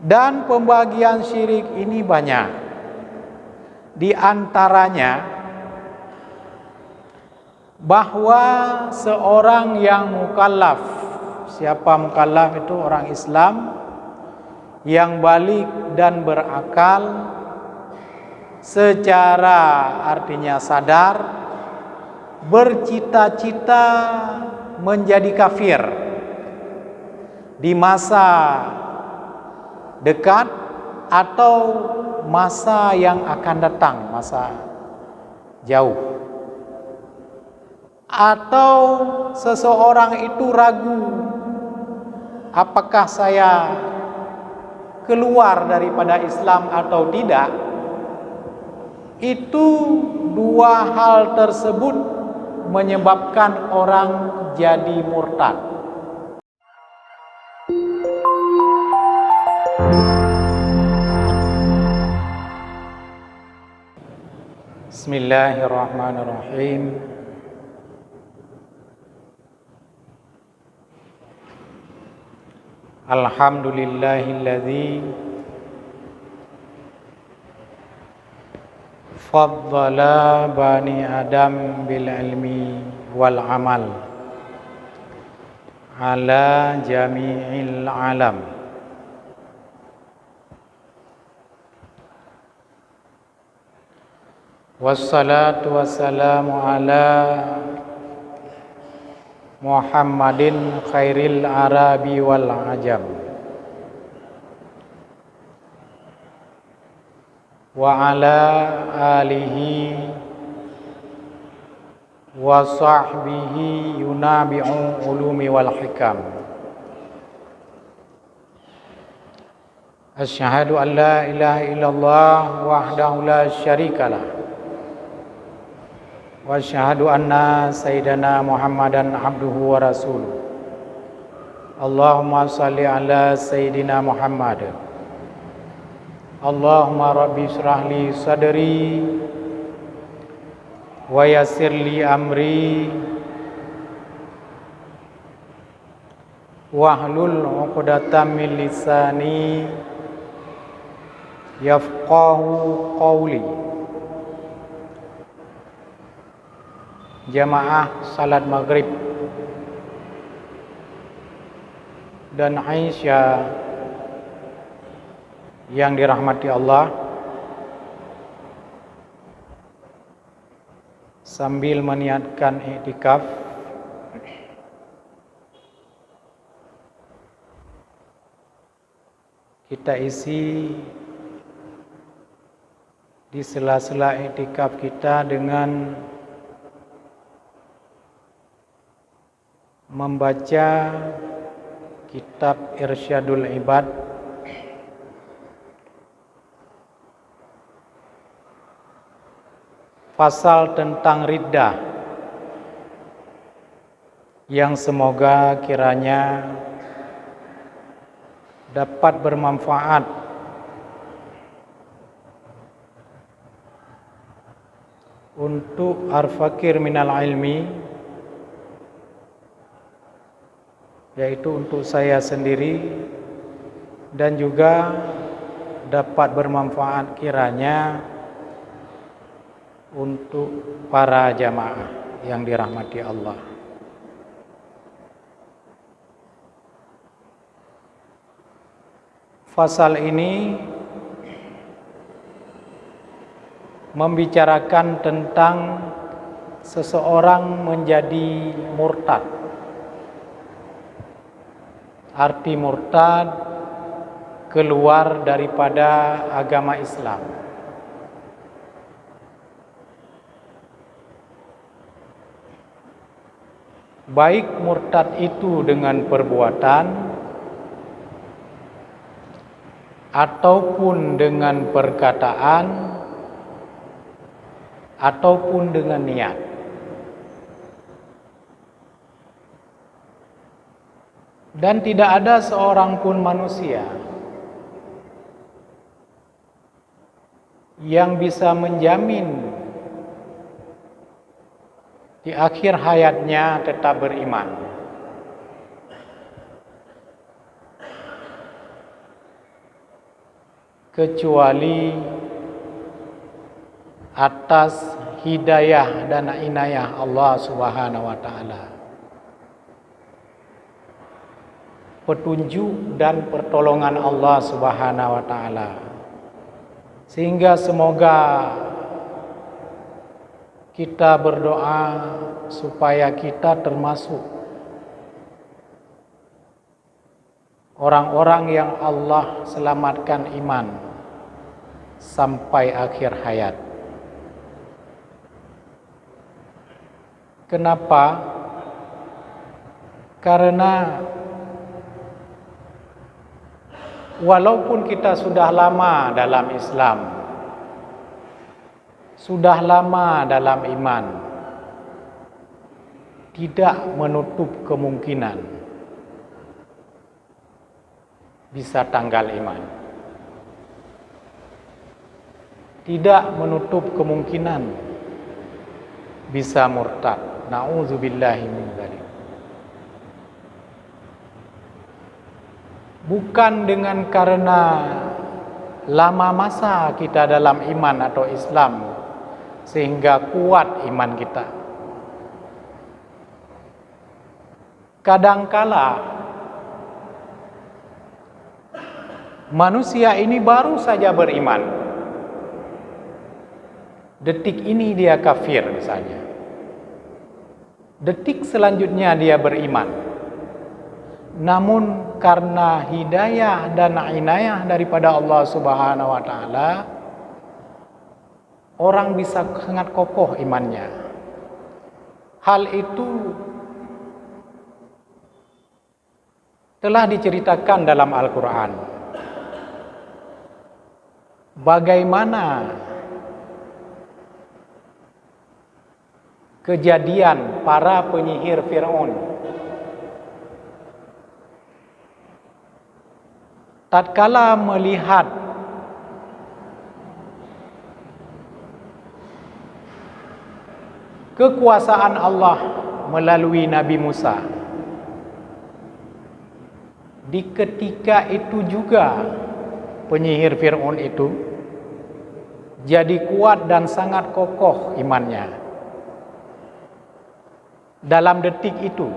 Dan pembagian syirik ini banyak. Di antaranya bahwa seorang yang mukallaf, siapa mukallaf itu orang Islam yang balik dan berakal secara artinya sadar, bercita-cita menjadi kafir di masa dekat atau masa yang akan datang, masa jauh. Atau seseorang itu ragu, apakah saya keluar daripada Islam atau tidak. Itu dua hal tersebut menyebabkan orang jadi murtad. Bismillahirrahmanirrahim. Alhamdulillahilladzi faddala bani Adam bil ilmi wal amal ala jami'il alam. Wassalatu wassalamu ala Muhammadin khairil arabi wal ajam wa ala alihi wa sahbihi yunabi'u ulumi wal hikam. Asyhadu an la ilaha illallah wahdahu la syarikalah wa asyhadu anna sayyidana Muhammadan abduhu wa rasuluh. Allahumma salli ala sayyidina Muhammad. Allahumma rabbi shrah li sadri wa yassir li amri wahlul 'uqdatam min lisani yafqahu qawli. Jamaah salat maghrib dan Aisyah yang dirahmati Allah, sambil meniatkan iktikaf kita isi di sela-sela iktikaf kita dengan membaca kitab Irsyadul Ibad pasal tentang riddah, yang semoga kiranya dapat bermanfaat untuk al-fakir minal ilmi, yaitu untuk saya sendiri, dan juga dapat bermanfaat kiranya untuk para jamaah yang dirahmati Allah. Fasal ini membicarakan tentang seseorang menjadi murtad. Arti murtad, keluar daripada agama Islam. Baik murtad itu dengan perbuatan ataupun dengan perkataan ataupun dengan niat. Dan tidak ada seorang pun manusia yang bisa menjamin di akhir hayatnya tetap beriman. kecuali atas hidayah dan inayah Allah Subhanahu wa taala. Petunjuk dan pertolongan Allah Subhanahu wa taala. Sehingga semoga kita berdoa supaya kita termasuk orang-orang yang Allah selamatkan iman sampai akhir hayat. Kenapa? Karena walaupun kita sudah lama dalam Islam, sudah lama dalam iman, tidak menutup kemungkinan bisa tanggal iman. Tidak menutup kemungkinan bisa murtad. Na'udzubillahi min dzalik. Bukan dengan karena lama masa kita dalam iman atau Islam sehingga kuat iman kita. Kadangkala manusia ini baru saja beriman. Detik ini dia kafir misalnya. Detik selanjutnya dia beriman. Namun karena hidayah dan inayah daripada Allah Subhanahu wa taala, orang bisa sangat kokoh imannya. Hal itu telah diceritakan dalam Al-Quran. Bagaimana kejadian para penyihir Fir'aun tatkala melihat kekuasaan Allah melalui Nabi Musa. Di ketika itu juga penyihir Fir'aun itu jadi kuat dan sangat kokoh imannya. Dalam detik itu,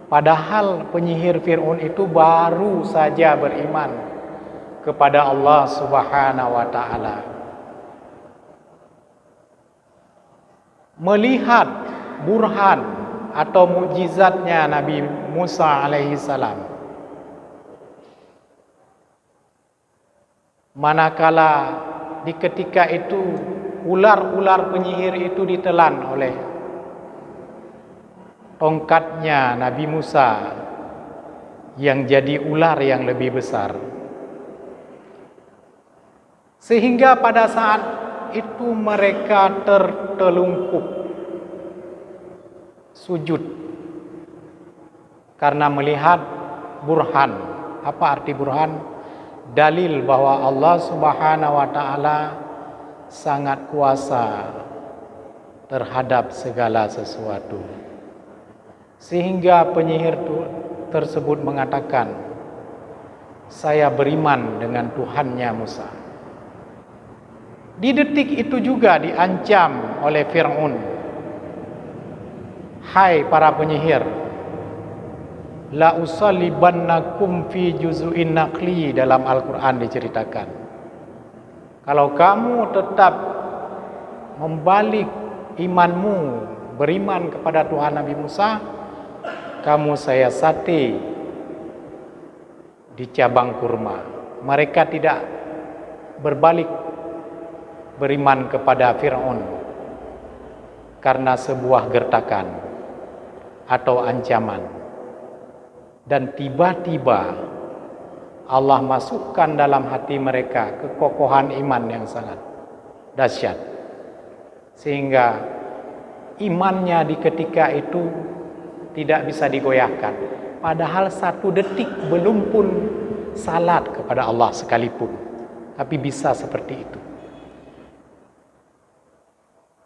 padahal penyihir Fir'aun itu baru saja beriman kepada Allah Subhanahu wa taala. Melihat burhan atau mukjizatnya Nabi Musa alaihi salam. Manakala di ketika itu ular-ular penyihir itu ditelan oleh tongkatnya Nabi Musa yang jadi ular yang lebih besar. Sehingga pada saat itu mereka tertelungkup sujud karena melihat burhan. Apa arti burhan? Dalil bahwa Allah Subhanahu wa taala sangat kuasa terhadap segala sesuatu. Sehingga penyihir tersebut mengatakan, saya beriman dengan Tuhannya Musa. Di detik itu juga diancam oleh Fir'aun. Hai para penyihir, la usallibannakum fi juzu'in naqli, dalam Al-Quran diceritakan. Kalau kamu tetap membalik imanmu, beriman kepada Tuhan Nabi Musa, kamu saya sate di cabang kurma. Mereka tidak berbalik beriman kepada Fir'aun karena sebuah gertakan atau ancaman. Dan tiba-tiba Allah masukkan dalam hati mereka kekokohan iman yang sangat dahsyat, sehingga imannya di ketika itu tidak bisa digoyahkan. Padahal satu detik belum pun salat kepada Allah sekalipun, tapi bisa seperti itu.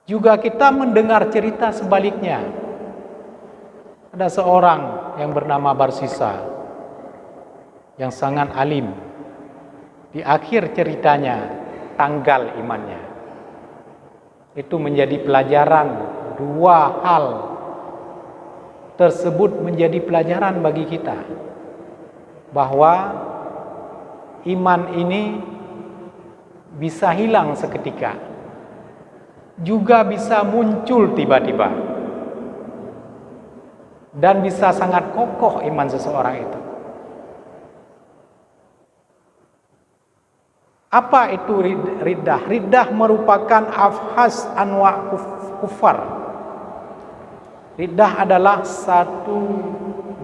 Juga kita mendengar cerita sebaliknya. Ada seorang yang bernama Barsisa yang sangat alim. di akhir ceritanya tanggal imannya. Itu menjadi pelajaran. Dua hal tersebut menjadi pelajaran bagi kita, bahwa iman ini bisa hilang seketika, juga bisa muncul tiba-tiba, dan bisa sangat kokoh iman seseorang itu. Apa itu riddah? Riddah merupakan afhas anwa kufar. Riddah adalah satu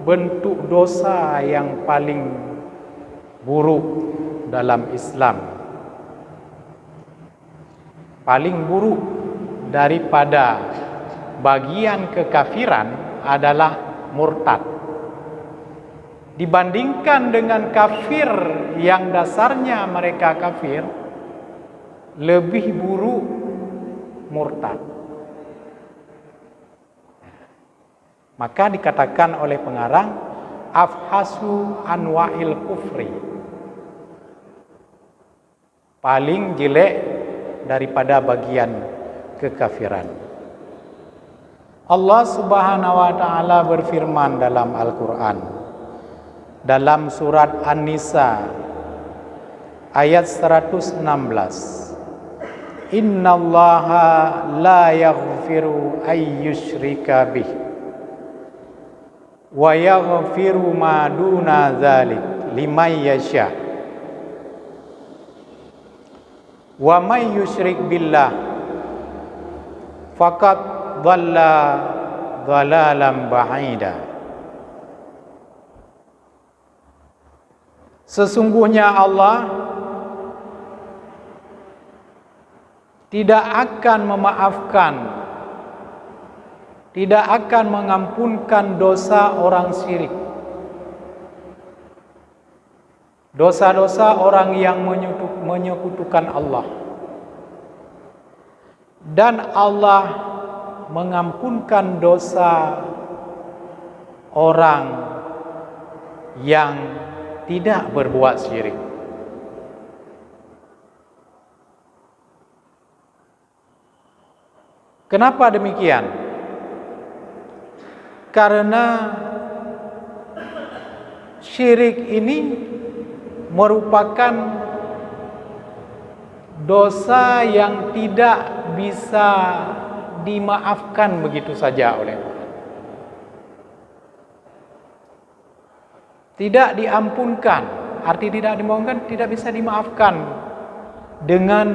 bentuk dosa yang paling buruk dalam Islam. Paling buruk daripada bagian kekafiran adalah murtad. Dibandingkan dengan kafir yang dasarnya mereka kafir, lebih buruk murtad. Maka dikatakan oleh pengarang afhasu anwa'il kufri, paling jelek daripada bagian kekafiran. Allah Subhanahu wa taala berfirman dalam Al-Qur'an dalam surat An-Nisa ayat 116, Innallaha la yaghfiru ayyushrika bih wa yaghfiru ma duna dzalik liman yasha wa may yusyrik billah faqad dhalla dhalalan ba'ida. Sesungguhnya Allah tidak akan memaafkan, tidak akan mengampunkan dosa orang syirik, dosa-dosa orang yang menyekutukan Allah. Dan Allah mengampunkan dosa orang yang tidak berbuat syirik. Kenapa demikian? Karena syirik ini merupakan dosa yang tidak bisa dimaafkan begitu saja oleh Allah. Tidak diampunkan, arti tidak dimaafkan, tidak bisa dimaafkan dengan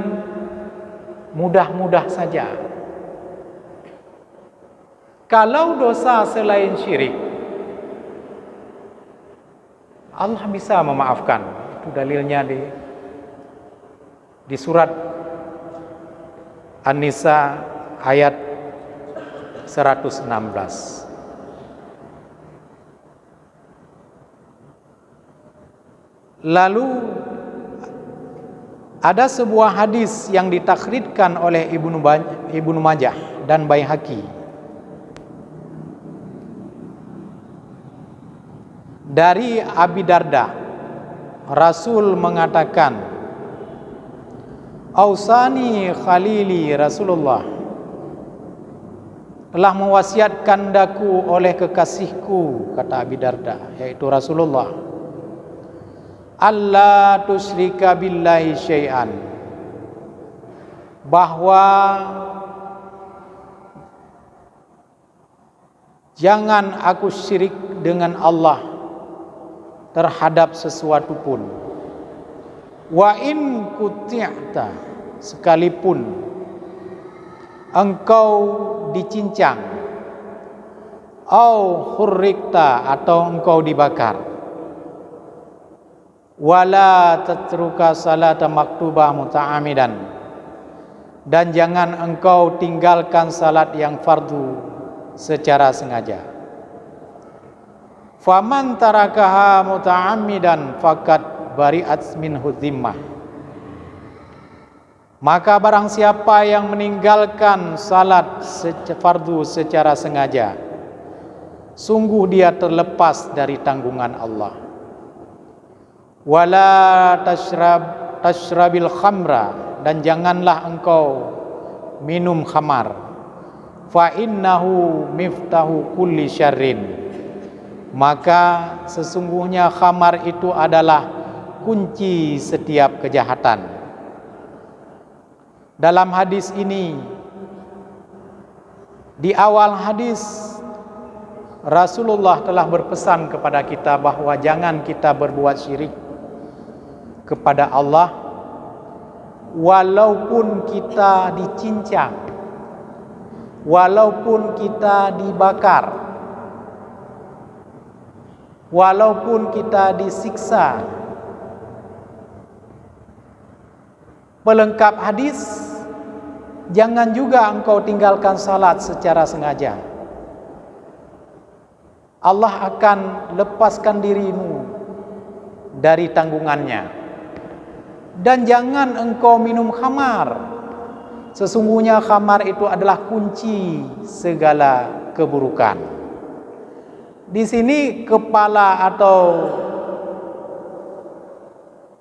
mudah-mudah saja. Kalau dosa selain syirik, Allah bisa memaafkan. Itu dalilnya di surat An-Nisa ayat 116. Lalu ada sebuah hadis yang ditakhrijkan oleh Ibnu Majah dan Baihaqi dari Abi Darda. Rasul mengatakan, Ausani khalili Rasulullah, telah mewasiatkan daku oleh kekasihku, kata Abi Darda, yaitu Rasulullah, Allah tusyrika billahi syai'an, bahwa jangan aku syirik dengan Allah terhadap sesuatu pun. Wa in kuti'ta, sekalipun engkau dicincang, au hurrikta, atau engkau dibakar, wala tatruka salata maktubah muta'amidan, dan jangan engkau tinggalkan salat yang fardu secara sengaja. Faman tarakaha muta'amidan faqad bari'at minhu dhimmah, maka barang siapa yang meninggalkan salat fardu secara sengaja, sungguh dia terlepas dari tanggungan Allah. Wala tashrab tashrabil khamra, dan janganlah engkau minum khamar. Fa innahu miftahu kulli syarrin, maka sesungguhnya khamar itu adalah kunci setiap kejahatan. Dalam hadis ini, di awal hadis, Rasulullah telah berpesan kepada kita bahwa jangan kita berbuat syirik kepada Allah walaupun kita dicincang, walaupun kita dibakar, walaupun kita disiksa. Pelengkap hadis, jangan juga engkau tinggalkan salat secara sengaja. Allah akan lepaskan dirimu dari tanggungannya. Dan jangan engkau minum khamar. Sesungguhnya khamar itu adalah kunci segala keburukan. Di sini kepala atau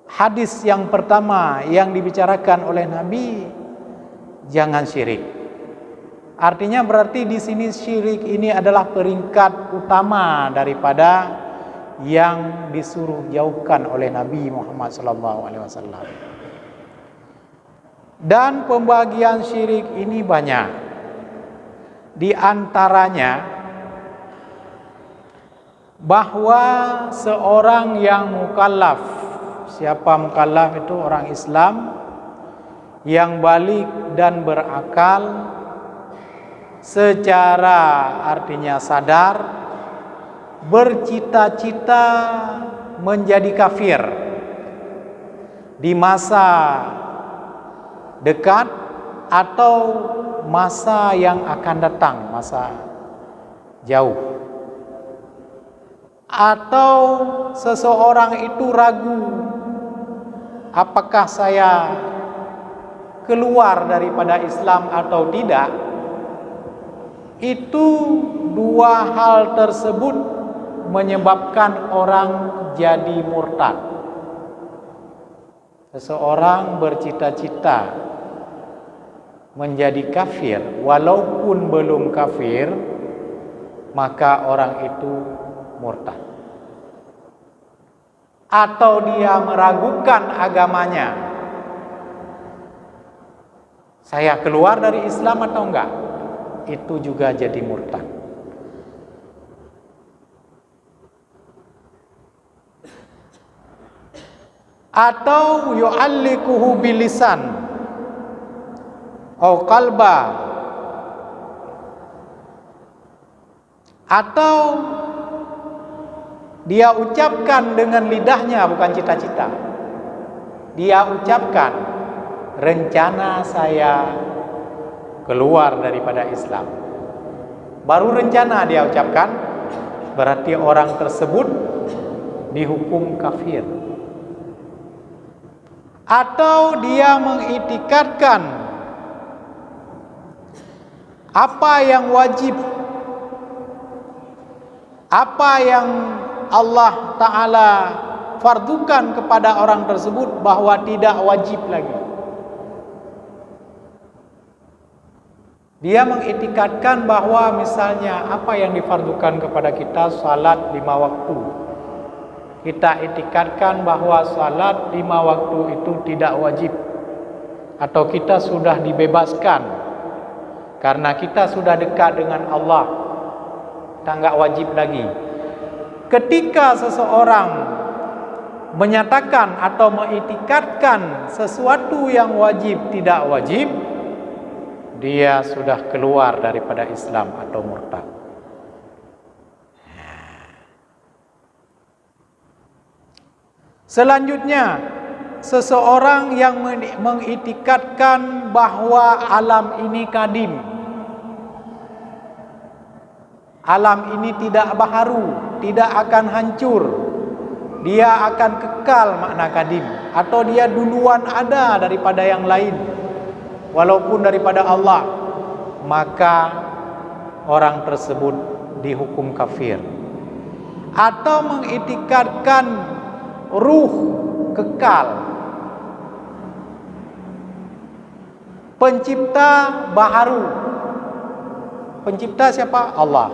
hadis yang pertama yang dibicarakan oleh Nabi, jangan syirik. Artinya berarti di sini syirik ini adalah peringkat utama daripada yang disuruh jauhkan oleh Nabi Muhammad SAW. Dan pembagian syirik ini banyak. Di antaranya bahwa seorang yang mukallaf, siapa mukallaf itu? Orang Islam yang balik dan berakal secara artinya sadar, bercita-cita menjadi kafir di masa dekat atau masa yang akan datang, masa jauh. Atau seseorang itu ragu, apakah saya keluar daripada Islam atau tidak. Itu dua hal tersebut menyebabkan orang jadi murtad. Seseorang bercita-cita menjadi kafir walaupun belum kafir, maka orang itu murtad. Atau dia meragukan agamanya, saya keluar dari Islam atau enggak, itu juga jadi murtad. Atau yu'allikuhu bilisan atau qalba, atau dia ucapkan dengan lidahnya, bukan cita-cita. Dia ucapkan, rencana saya keluar daripada Islam. Baru rencana dia ucapkan, berarti orang tersebut dihukum kafir. Atau dia mengiktikadkan apa yang wajib, apa yang Allah Ta'ala fardukan kepada orang tersebut bahwa tidak wajib lagi. Dia mengiktikadkan bahwa misalnya apa yang difardukan kepada kita, salat 5 waktu. Kita iktikadkan bahwa salat 5 waktu itu tidak wajib, atau kita sudah dibebaskan karena kita sudah dekat dengan Allah, kita nggak wajib lagi. Ketika seseorang menyatakan atau mengiktikadkan sesuatu yang wajib tidak wajib, dia sudah keluar daripada Islam atau murtad. Selanjutnya, seseorang yang mengiktikadkan bahwa alam ini kadim, alam ini tidak baharu, tidak akan hancur, dia akan kekal, makna kadim, atau dia duluan ada daripada yang lain, walaupun daripada Allah, maka orang tersebut dihukum kafir. Atau mengiktikadkan ruh kekal, pencipta baharu. Pencipta siapa? Allah.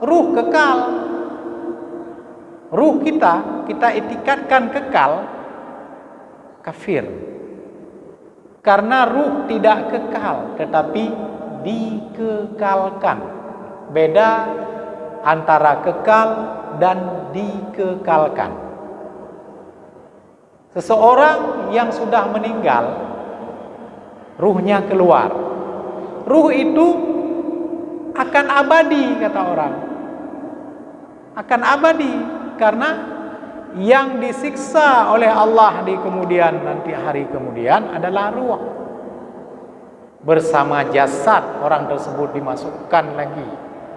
Ruh kekal. Ruh kita etikatkan kekal, kafir. Karena ruh tidak kekal, tetapi dikekalkan. Beda antara kekal dan dikekalkan. Seseorang yang sudah meninggal, ruhnya keluar. Ruh itu akan abadi, kata orang. Akan abadi, karena yang disiksa oleh Allah di kemudian nanti hari kemudian adalah ruh. Bersama jasad orang tersebut dimasukkan lagi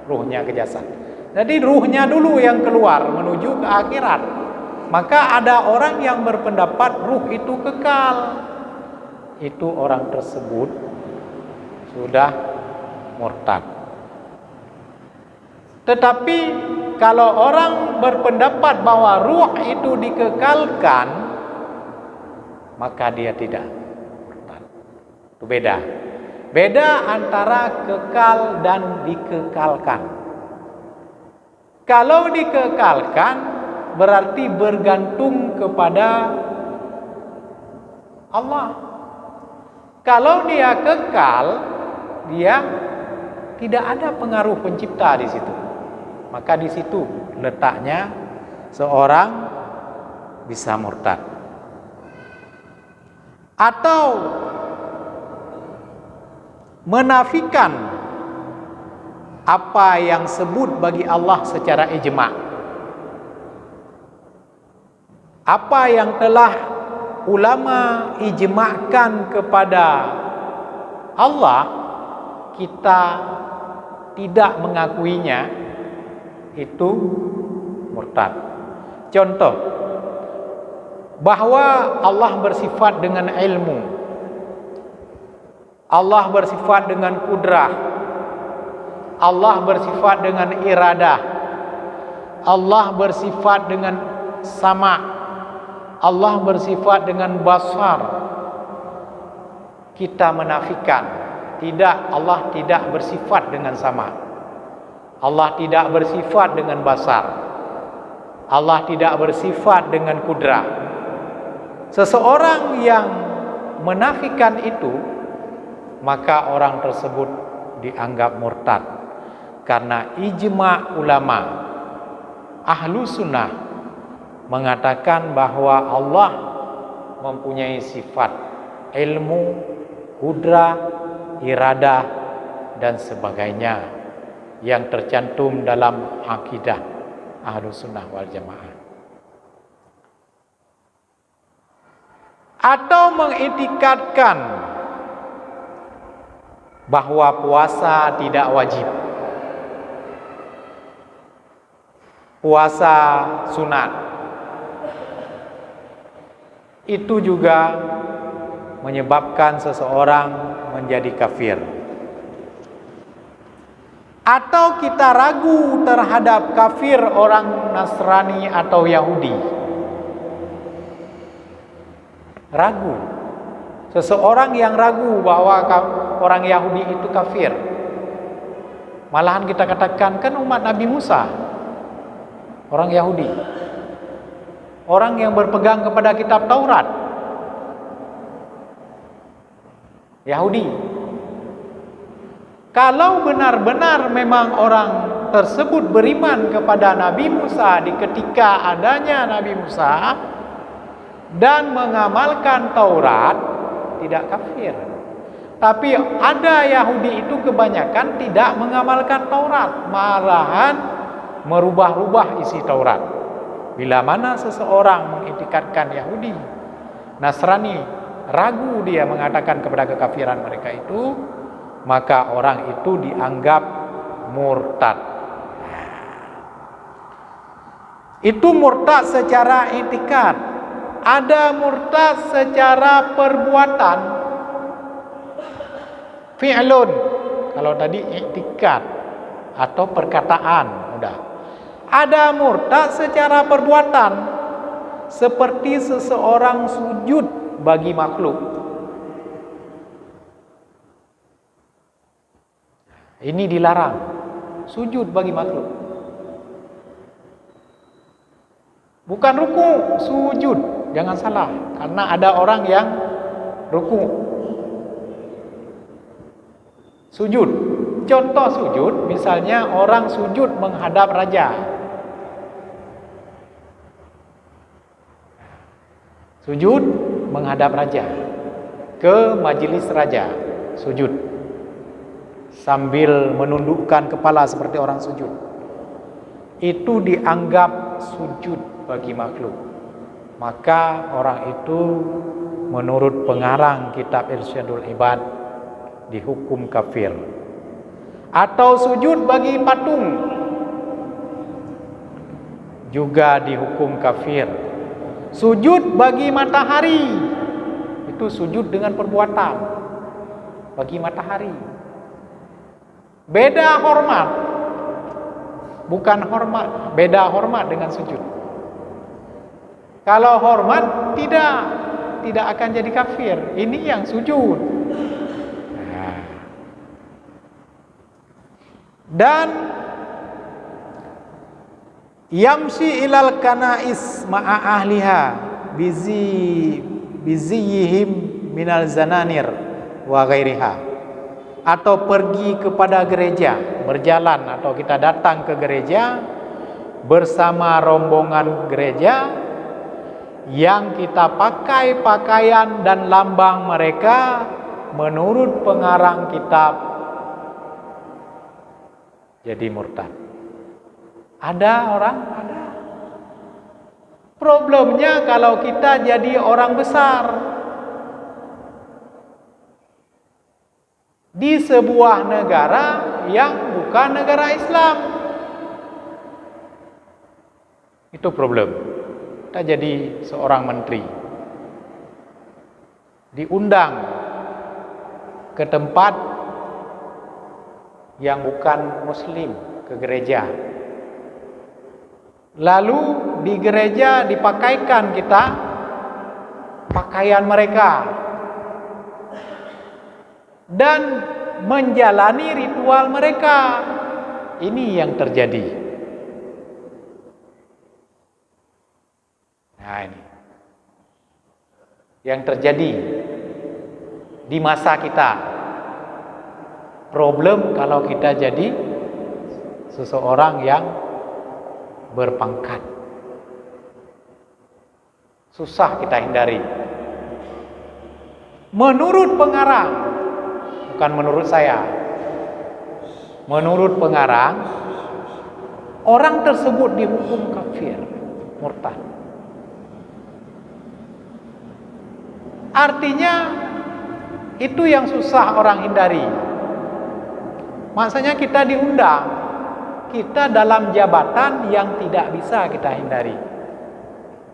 ruhnya ke jasad. Jadi ruhnya dulu yang keluar menuju ke akhirat. Maka ada orang yang berpendapat ruh itu kekal. Itu orang tersebut sudah murtad. Tetapi kalau orang berpendapat bahwa ruh itu dikekalkan, maka dia tidak murtad. Itu beda. Beda antara kekal dan dikekalkan. Kalau dikekalkan berarti bergantung kepada Allah. Kalau dia kekal, dia tidak ada pengaruh pencipta di situ. Maka di situ letaknya seorang bisa murtad. Atau menafikan apa yang sebut bagi Allah secara ijma'. Apa yang telah ulama ijma'kan kepada Allah, kita tidak mengakuinya, itu murtad. Contoh, bahwa Allah bersifat dengan ilmu, Allah bersifat dengan kudrah, Allah bersifat dengan iradah, Allah bersifat dengan sama', Allah bersifat dengan basar. Kita menafikan, tidak, Allah tidak bersifat dengan sama. Allah tidak bersifat dengan basar. Allah tidak bersifat dengan kudrah. Seseorang yang menafikan itu, maka orang tersebut dianggap murtad. Karena ijma' ulama ahlu sunnah mengatakan bahwa Allah mempunyai sifat ilmu, kudrah, iradah, dan sebagainya yang tercantum dalam akidah ahlu sunnah wal jamaah. Atau mengitikadkan bahwa puasa tidak wajib, puasa sunat, itu juga menyebabkan seseorang menjadi kafir. Atau kita ragu terhadap kafir orang Nasrani atau Yahudi. Ragu. Seseorang yang ragu bahwa orang Yahudi itu kafir. Malahan kita katakan, kan umat Nabi Musa orang Yahudi, orang yang berpegang kepada kitab Taurat, Yahudi. Kalau benar-benar memang orang tersebut beriman kepada Nabi Musa di ketika adanya Nabi Musa dan mengamalkan Taurat, tidak kafir. Tapi ada Yahudi itu kebanyakan tidak mengamalkan Taurat, malahan merubah-rubah isi Taurat. Bila mana seseorang mengitikadkan Yahudi, Nasrani, ragu dia mengatakan kepada kekafiran mereka itu, maka orang itu dianggap murtad. Itu murtad secara i'tikad. Ada murtad secara perbuatan, fi'lun. Kalau tadi i'tikad atau perkataan, udah. Ada murtad secara perbuatan, seperti seseorang sujud bagi makhluk. Ini dilarang. Sujud bagi makhluk. Bukan ruku, sujud. Jangan salah. Karena ada orang yang ruku. Sujud. Contoh sujud, misalnya orang sujud menghadap raja. Sujud menghadap raja. Ke majelis raja. Sujud. Sambil menundukkan kepala seperti orang sujud. Itu dianggap sujud bagi makhluk. Maka orang itu menurut pengarang kitab Irsyadul Ibad dihukum kafir. Atau sujud bagi patung juga dihukum kafir. Sujud bagi matahari itu sujud dengan perbuatan bagi matahari. Beda hormat. Bukan hormat, beda hormat dengan sujud. Kalau hormat tidak akan jadi kafir. Ini yang sujud. Dan yamsi ilal kanais ma'a ahliha biziyihim minal zananir wa ghairiha, atau pergi kepada gereja, berjalan atau kita datang ke gereja bersama rombongan gereja yang kita pakai pakaian dan lambang mereka menurut pengarang kitab jadi murtad. Ada orang? Ada. Problemnya kalau kita jadi orang besar di sebuah negara yang bukan negara Islam. Itu problem. Kita jadi seorang menteri, diundang ke tempat yang bukan muslim, ke gereja. Lalu di gereja dipakaikan kita pakaian mereka dan menjalani ritual mereka. Ini yang terjadi. Nah, ini yang terjadi di masa kita. Problem kalau kita jadi seseorang yang berpangkat. Susah kita hindari. Menurut pengarang, bukan menurut saya. Menurut pengarang, orang tersebut dihukum kafir, murtad. Artinya itu yang susah orang hindari. Maksudnya kita diundang, kita dalam jabatan yang tidak bisa kita hindari.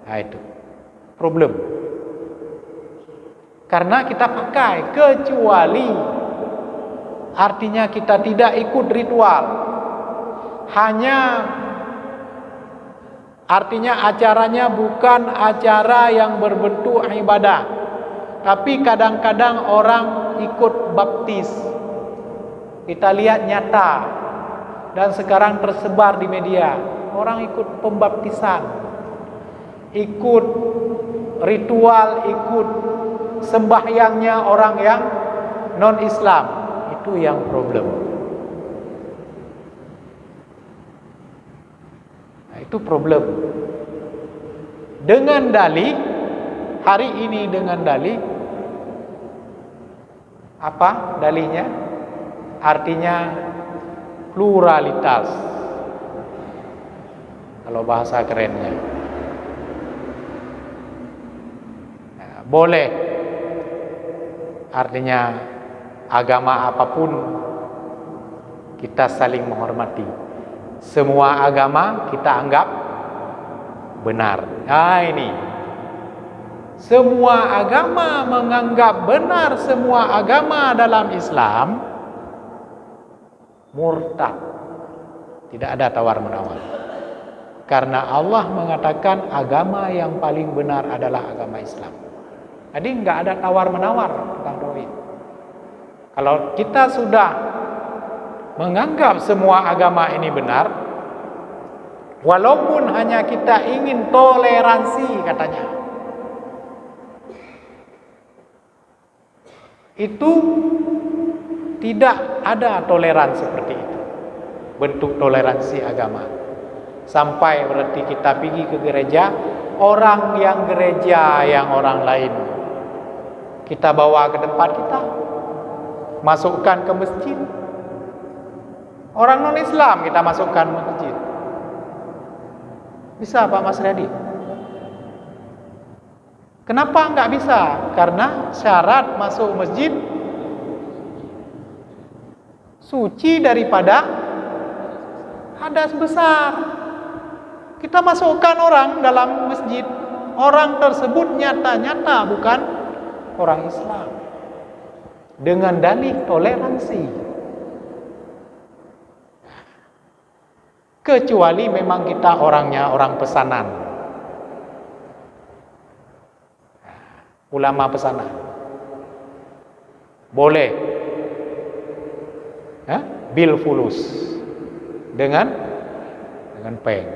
Nah itu problem. Karena kita pakai, kecuali artinya kita tidak ikut ritual. Hanya artinya acaranya bukan acara yang berbentuk ibadah. Tapi kadang-kadang orang ikut baptis. Kita lihat nyata dan sekarang tersebar di media. Orang ikut pembaptisan, ikut ritual, ikut sembahyangnya orang yang non-Islam. Itu yang problem. Nah, itu problem. Dengan dalih, hari ini dengan dalih, apa dalihnya? Artinya pluralitas. Kalau bahasa kerennya. Boleh. Artinya agama apapun kita saling menghormati. Semua agama kita anggap benar. Nah ini. Semua agama menganggap benar semua agama dalam Islam. Murtad. Tidak ada tawar-menawar. Karena Allah mengatakan agama yang paling benar adalah agama Islam. Jadi enggak ada tawar-menawar tentang tauhid. Kalau kita sudah menganggap semua agama ini benar, walaupun hanya kita ingin toleransi katanya. Itu tidak ada toleransi seperti itu, bentuk toleransi agama. Sampai berarti kita pergi ke gereja, orang yang gereja yang orang lain kita bawa ke tempat kita, masukkan ke masjid. Orang non-Islam kita masukkan ke masjid. Bisa Pak Mas Riyadi? Kenapa enggak bisa? Karena syarat masuk masjid suci daripada hadas besar. Kita masukkan orang dalam masjid, orang tersebut nyata-nyata bukan orang Islam, dengan dalih toleransi. Kecuali memang kita orangnya orang pesanan, ulama pesanan, boleh bil fulus dengan peng.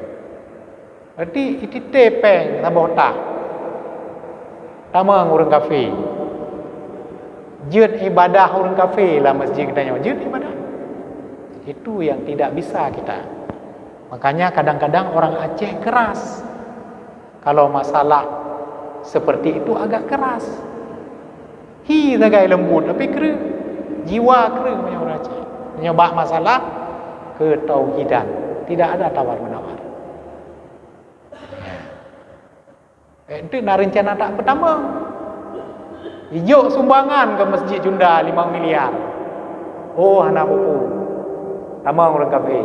Berarti itu peng tambah otak. Tama orang kafe. Jud ibadah orang kafe lah masjid katanya. Jud ibadah. Itu yang tidak bisa kita. Makanya kadang-kadang orang Aceh keras. Kalau masalah seperti itu agak keras. Hi tagai lembut tapi kering. Jiwa kering punya orang Aceh. Menyebab masalah ketauhidan. Tidak ada tawar-menawar. Itu nak rencana tak pertama. Hijau sumbangan ke Masjid Junda 5 miliar. Oh, anak buku. Tama orang kafe.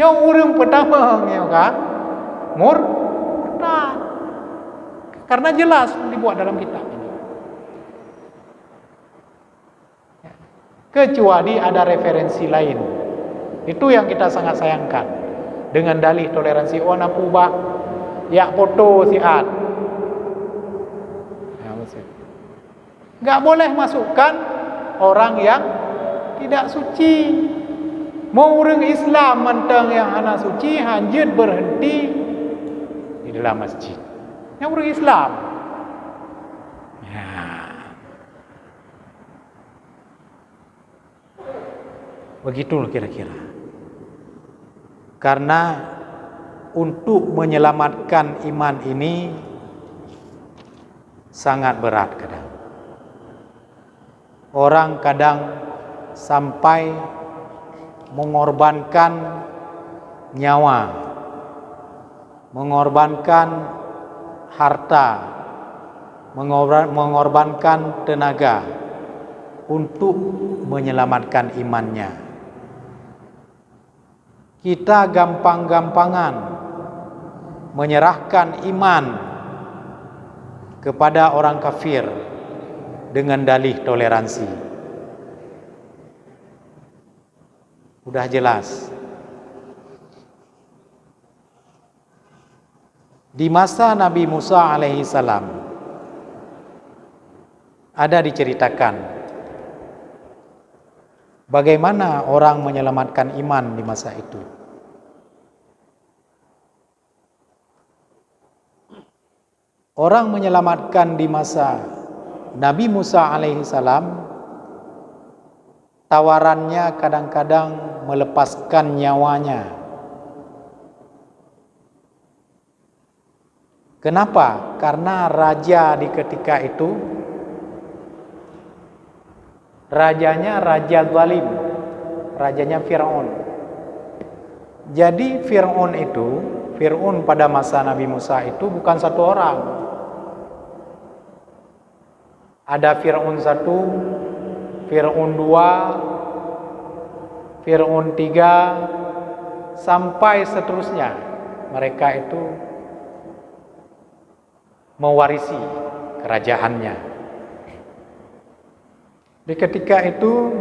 Nyau orang pertama nyau kan? Mur? Nah. Karena jelas dibuat dalam kitab ini. Kecuali ada referensi lain. Itu yang kita sangat sayangkan. Dengan dalih toleransi, oh nak ubah ya foto siat. Ya, nggak boleh masukkan orang yang tidak suci. Mau orang Islam mentang yang anak suci hanjut berhenti di dalam masjid. Yang orang Islam. Ya. Begitulah kira-kira. Karena untuk menyelamatkan iman ini sangat berat kadang. Orang kadang sampai mengorbankan nyawa, mengorbankan harta, mengorbankan tenaga untuk menyelamatkan imannya. Kita gampang-gampangan menyerahkan iman kepada orang kafir dengan dalih toleransi. Udah jelas. Di masa Nabi Musa alaihi salam ada diceritakan bagaimana orang menyelamatkan iman di masa itu. Orang menyelamatkan di masa Nabi Musa alaihi salam, tawarannya kadang-kadang melepaskan nyawanya. Kenapa? Karena raja di ketika itu, rajanya raja zalim, rajanya Fir'aun. Jadi Fir'aun pada masa Nabi Musa itu bukan satu orang. Ada Fir'aun 1, Fir'aun 2, Fir'aun 3, sampai seterusnya. Mereka itu mewarisi kerajaannya. Di ketika itu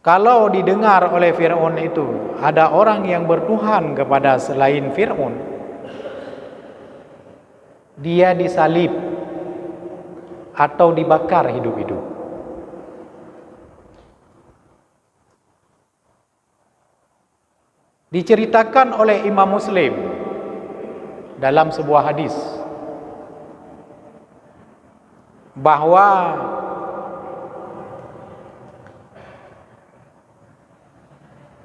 kalau didengar oleh Fir'aun itu ada orang yang bertuhan kepada selain Fir'aun, dia disalib atau dibakar hidup-hidup. Diceritakan oleh Imam Muslim dalam sebuah hadis bahwa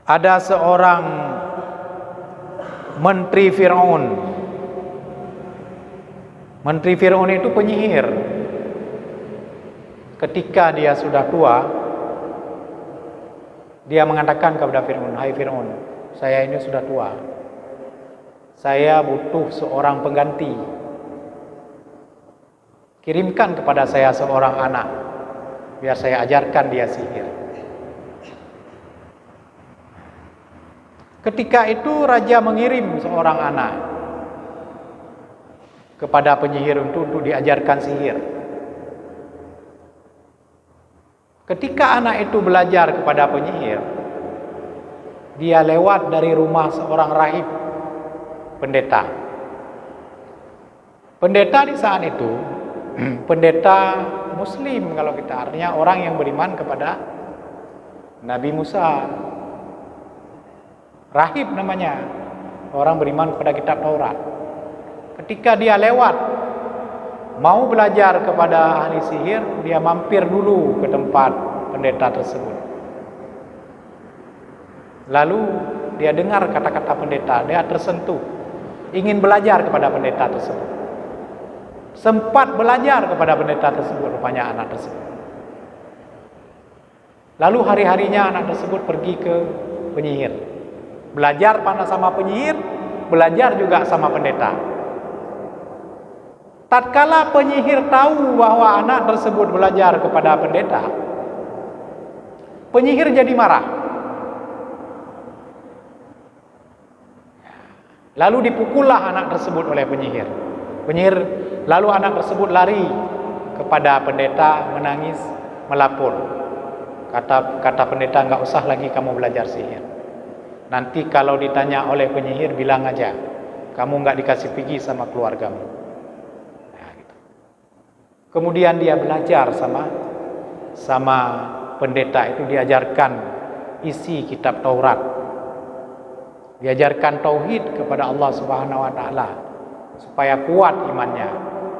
ada seorang menteri Fir'aun. Menteri Fir'aun itu penyihir. Ketika dia sudah tua, dia mengatakan kepada Fir'aun, "Hai Fir'aun, saya ini sudah tua. Saya butuh seorang pengganti. Kirimkan kepada saya seorang anak, biar saya ajarkan dia sihir." Ketika itu raja mengirim seorang anak kepada penyihir untuk diajarkan sihir. Ketika anak itu belajar kepada penyihir, dia lewat dari rumah seorang rahib, pendeta. Pendeta di saat itu, pendeta Muslim kalau kita, artinya orang yang beriman kepada Nabi Musa. Rahib namanya, orang beriman kepada kitab Taurat. Ketika dia lewat, mau belajar kepada ahli sihir, dia mampir dulu ke tempat pendeta tersebut. Lalu dia dengar kata-kata pendeta, dia tersentuh, ingin belajar kepada pendeta tersebut. Sempat belajar kepada pendeta tersebut, rupanya anak tersebut. Lalu hari-harinya anak tersebut pergi ke penyihir. Belajar sama penyihir, belajar juga sama pendeta. Tatkala penyihir tahu bahwa anak tersebut belajar kepada pendeta, penyihir jadi marah. Lalu dipukullah anak tersebut oleh penyihir. Lalu anak tersebut lari kepada pendeta, menangis, melapor. Kata pendeta, "Enggak usah lagi kamu belajar sihir. Nanti kalau ditanya oleh penyihir, bilang aja kamu enggak dikasih pergi sama keluargamu." Nah, gitu. Kemudian dia belajar sama pendeta itu, diajarkan isi kitab Taurat, diajarkan tauhid kepada Allah Subhanahu wa taala supaya kuat imannya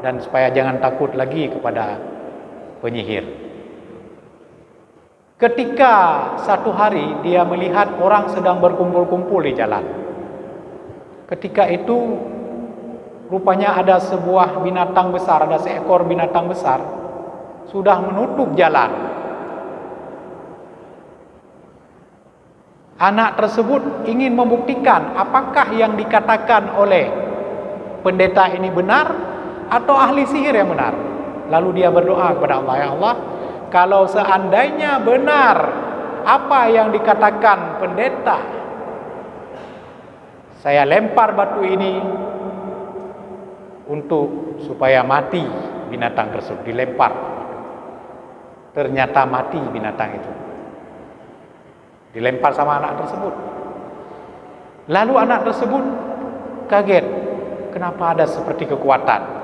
dan supaya jangan takut lagi kepada penyihir. Ketika satu hari dia melihat orang sedang berkumpul-kumpul di jalan. Ketika itu rupanya ada sebuah binatang besar, ada seekor binatang besar sudah menutup jalan. Anak tersebut ingin membuktikan apakah yang dikatakan oleh pendeta ini benar atau ahli sihir yang benar. Lalu dia berdoa kepada Allah, "Ya Allah, kalau seandainya benar apa yang dikatakan pendeta, saya lempar batu ini untuk supaya mati binatang tersebut." Dilempar, ternyata mati binatang itu, dilempar sama anak tersebut. Lalu anak tersebut kaget, kenapa ada seperti kekuatan.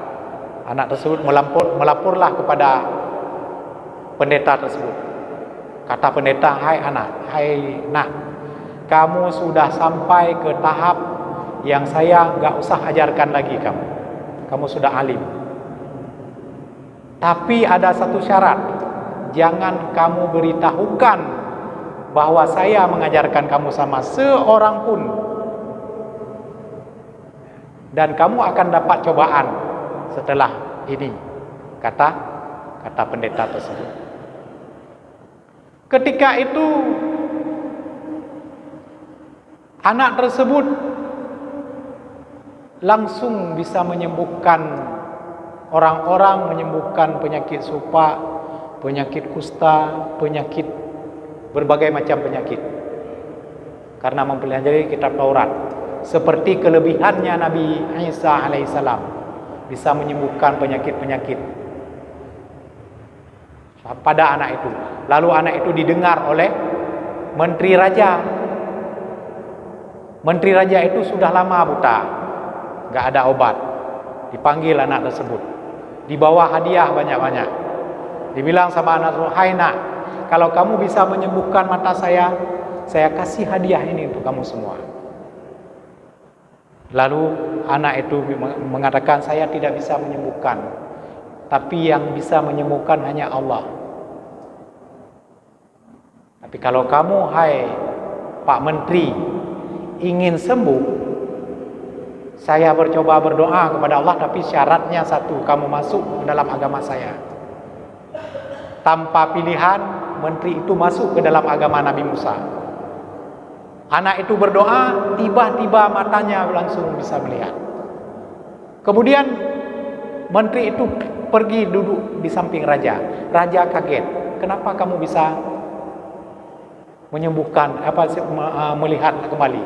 Anak tersebut melaporlah kepada pendeta tersebut. Kata pendeta, "Hai nak, kamu sudah sampai ke tahap yang saya nggak usah ajarkan lagi kamu. Kamu sudah alim. Tapi ada satu syarat, jangan kamu beritahukan bahwa saya mengajarkan kamu sama seorang pun. Dan kamu akan dapat cobaan setelah ini," kata pendeta tersebut. Ketika itu anak tersebut langsung bisa menyembuhkan orang-orang, menyembuhkan penyakit supa, penyakit kusta, penyakit berbagai macam penyakit, karena mempelajari kitab Taurat. Seperti kelebihannya Nabi Isa alaihissalam, bisa menyembuhkan penyakit-penyakit pada anak itu. Lalu anak itu didengar oleh menteri raja. Menteri raja itu sudah lama buta, gak ada obat. Dipanggil anak tersebut, dibawa hadiah banyak-banyak. Dibilang sama anak tersebut, "Hai nak, kalau kamu bisa menyembuhkan mata saya kasih hadiah ini untuk kamu semua." Lalu anak itu mengatakan, "Saya tidak bisa menyembuhkan, tapi yang bisa menyembuhkan hanya Allah. Tapi kalau kamu, hai Pak Menteri, ingin sembuh, saya bercoba berdoa kepada Allah, tapi syaratnya satu, kamu masuk ke dalam agama saya." Tanpa pilihan, menteri itu masuk ke dalam agama Nabi Musa. Anak itu berdoa, tiba-tiba matanya langsung bisa melihat. Kemudian menteri itu pergi duduk di samping raja. Raja kaget, "Kenapa kamu bisa menyembuhkan melihat kembali?"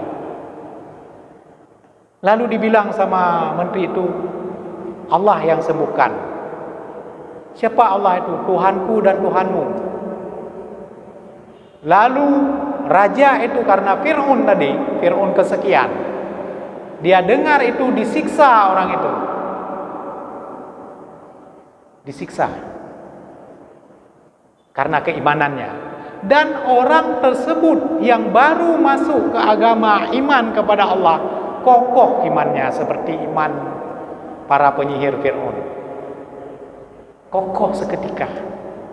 Lalu dibilang sama menteri itu, "Allah yang sembuhkan." "Siapa Allah itu?" "Tuhanku dan Tuhanmu." Lalu raja itu, karena Fir'aun tadi, Fir'aun kesekian, dia dengar itu disiksa orang itu. Disiksa karena keimanannya. Dan orang tersebut yang baru masuk ke agama iman kepada Allah, kokoh imannya seperti iman para penyihir Fir'aun. Kokoh seketika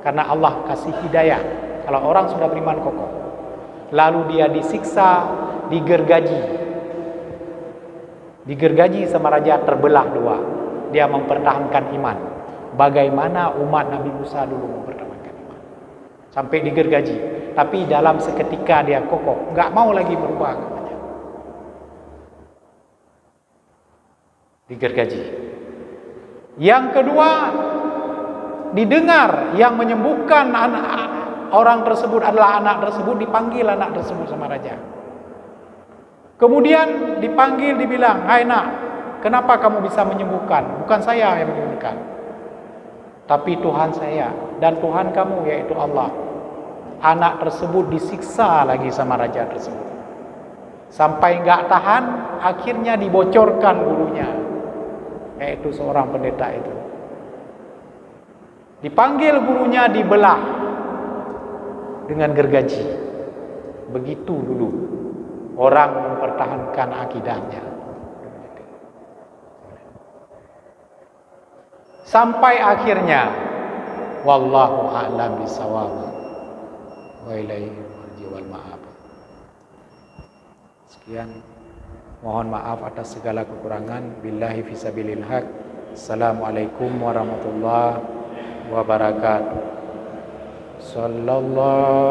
karena Allah kasih hidayah. Kalau orang sudah beriman, kokoh. Lalu dia disiksa, digergaji. Digergaji sama raja, terbelah dua. Dia mempertahankan iman. Bagaimana umat Nabi Musa dulu mempertahankan iman. Sampai digergaji. Tapi dalam seketika dia kokoh. Nggak mau lagi berubah agamanya. Digergaji. Yang kedua, didengar yang menyembuhkan orang tersebut adalah anak tersebut, dipanggil anak tersebut sama raja. Kemudian dipanggil, dibilang, "Hai nak, kenapa kamu bisa menyembuhkan? Bukan saya yang menyembuhkan, tapi Tuhan saya dan Tuhan kamu, yaitu Allah." Anak tersebut disiksa lagi sama raja tersebut. Sampai nggak tahan, akhirnya dibocorkan gurunya, yaitu seorang pendeta itu. Dipanggil gurunya, dibelah dengan gergaji. Begitu dulu orang mempertahankan akidahnya. Sampai akhirnya, wallahu a'lam bishawab, wa ilaihi marji'ul ma'ab. Sekian, mohon maaf atas segala kekurangan. Billahi fisabilil haq. Assalamualaikum warahmatullahi wabarakatuh. Sallallahu